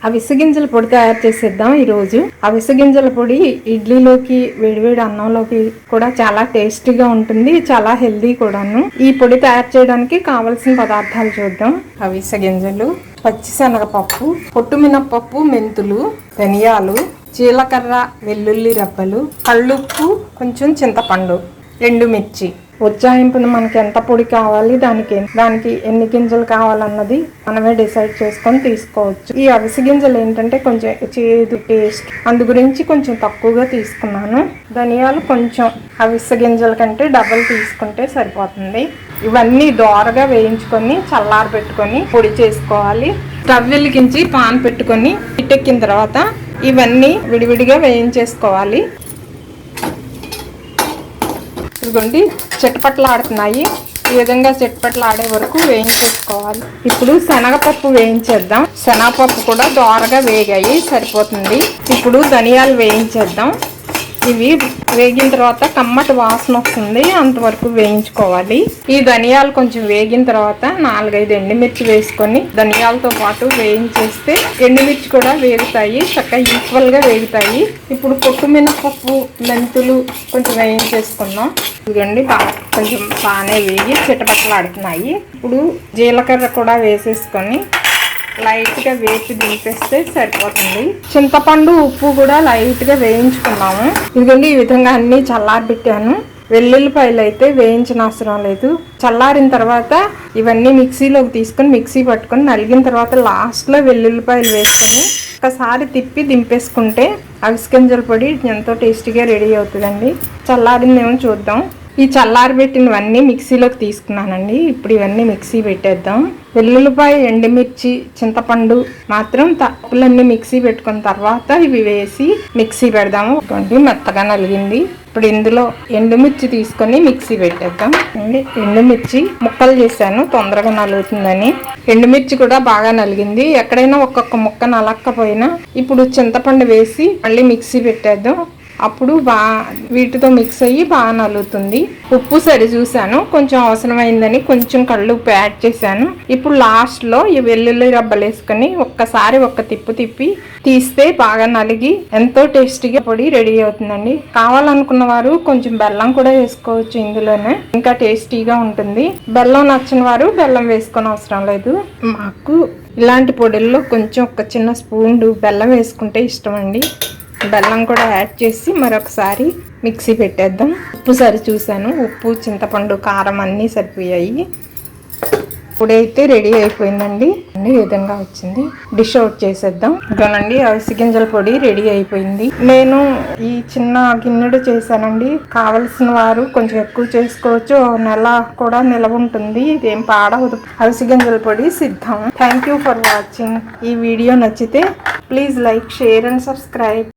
అవిసె గింజల పొడి తయారు చేసేద్దాం ఈరోజు. అవిసె గింజల పొడి ఇడ్లీలోకి వేడివేడి అన్నంలోకి కూడా చాలా టేస్టీగా ఉంటుంది, చాలా హెల్దీ కూడాను. ఈ పొడి తయారు చేయడానికి కావలసిన పదార్థాలు చూద్దాం. అవిసె గింజలు, పచ్చిశనగపప్పు, పొట్టు మినపప్పు, మెంతులు, ధనియాలు, జీలకర్ర, వెల్లుల్లి రెబ్బలు, కళ్ళుప్పు, కొంచెం చింతపండు, ఎండుమిర్చి. ఉజ్జాయింపును మనకి ఎంత పొడి కావాలి, దానికి ఎన్ని గింజలు కావాలన్నది మనమే డిసైడ్ చేసుకొని తీసుకోవచ్చు. ఈ అవిసె గింజలు ఏంటంటే కొంచెం చేదు టేస్ట్, అందు గురించి కొంచెం తక్కువగా తీసుకున్నాను. ధనియాలు కొంచెం అవిసె గింజల కంటే డబల్ తీసుకుంటే సరిపోతుంది. ఇవన్నీ దోరగా వేయించుకొని చల్లారి పెట్టుకొని పొడి చేసుకోవాలి. స్టవ్ వెలిగించి పాన్ పెట్టుకొని ఇటెక్కిన తర్వాత ఇవన్నీ విడివిడిగా వేయించేసుకోవాలి. ఇదిగోండి చిటపట్లు ఆడుతున్నాయి. ఈ విధంగా చిటపట్లు ఆడే వరకు వేయించేసుకోవాలి. ఇప్పుడు శనగపప్పు వేయించేద్దాం. శనగపప్పు కూడా దోరగా వేగాయి, సరిపోతుంది. ఇప్పుడు ధనియాలు వేయించేద్దాం. ఇవి వేగిన తర్వాత కమ్మటి వాసన వస్తుంది, అంతవరకు వేయించుకోవాలి. ఈ ధనియాలు కొంచెం వేగిన తర్వాత 4-5 ఎండుమిర్చి వేసుకొని ధనియాలతో పాటు వేయించేస్తే ఎండుమిర్చి కూడా వేగుతాయి, చక్కగా ఈక్వల్గా వేగుతాయి. ఇప్పుడు పొట్టు మినపప్పు, మెంతులు కొంచెం వేయించేసుకుందాం. ఇదిగోండి కొంచెం బాగానే వేగి చిటపట్లాడుతున్నాయి. ఇప్పుడు జీలకర్ర కూడా వేసేసుకొని లైట్గా వేసి దింపేస్తే సరిపోతుంది. చింతపండు, ఉప్పు కూడా లైట్గా వేయించుకున్నాము. ఇదిగోండి ఈ విధంగా అన్నీ చల్లారబెట్టాను. వెల్లుల్లిపాయలు అయితే వేయించిన అవసరం లేదు. చల్లారిన తర్వాత ఇవన్నీ మిక్సీలోకి తీసుకొని మిక్సీ పట్టుకొని నలిగిన తర్వాత లాస్ట్లో వెల్లుల్లిపాయలు వేసుకొని ఒకసారి తిప్పి దింపేసుకుంటే అవిసె గింజల పొడి ఎంతో టేస్టీగా రెడీ అవుతుందండి. చల్లారిందేమో చూద్దాం. ఈ చల్లారబెట్టినవన్నీ మిక్సీలోకి తీసుకున్నానండి. ఇప్పుడు ఇవన్నీ మిక్సీ పెట్టేద్దాం. వెల్లుల్లిపాయ, ఎండుమిర్చి, చింతపండు మాత్రం తప్పులన్నీ మిక్సీ పెట్టుకున్న తర్వాత ఇవి వేసి మిక్సీ పెడదాము. మెత్తగా నలిగింది. ఇప్పుడు ఇందులో ఎండుమిర్చి తీసుకొని మిక్సీ పెట్టేద్దాం. ఎండుమిర్చి ముక్కలు చేశాను తొందరగా నలుగుతుందని. ఎండుమిర్చి కూడా బాగా నలిగింది. ఎక్కడైనా ఒక్కొక్క ముక్క నలక్కపోయినా ఇప్పుడు చింతపండు వేసి మళ్ళీ మిక్సీ పెట్టేద్దాం. అప్పుడు వీటితో మిక్స్ అయ్యి బాగా నలుగుతుంది. ఉప్పు సరి చూశాను, కొంచెం అవసరమైందని కొంచెం కళ్ళుప్పు యాడ్ చేశాను. ఇప్పుడు లాస్ట్లో ఈ వెల్లుల్లి రబ్బలు వేసుకొని ఒక్కసారి తిప్పు తిప్పి తీస్తే బాగా నలిగి ఎంతో టేస్టీగా పొడి రెడీ అవుతుందండి. కావాలనుకున్న వారు కొంచెం బెల్లం కూడా వేసుకోవచ్చు ఇందులోనే, ఇంకా టేస్టీగా ఉంటుంది. బెల్లం నచ్చిన వారు బెల్లం వేసుకొని అవసరం లేదు. మాకు ఇలాంటి పొడిల్లో కొంచెం ఒక చిన్న స్పూన్ బెల్లం వేసుకుంటే ఇష్టం అండి. బెల్లం కూడా యాడ్ చేసి మరొకసారి మిక్సీ పెట్టేద్దాం. ఉప్పు సరి చూశాను, ఉప్పు, చింతపండు, కారం అన్నీ సరిపోయాయి. ఇప్పుడైతే రెడీ అయిపోయిందండి. ఈ విధంగా వచ్చింది. డిష్ అవుట్ చేసేద్దాం. ఇదోనండి అవిసె గింజల పొడి రెడీ అయిపోయింది. నేను ఈ చిన్న గిన్నెడు చేశానండి. కావలసిన వారు కొంచెం ఎక్కువ చేసుకోవచ్చు. నెల కూడా నిలవ ఉంటుంది, ఇదేం పాడవదు. అవిసె గింజల పొడి సిద్ధం. Thank you for watching. ఈ వీడియో నచ్చితే please like, share and subscribe.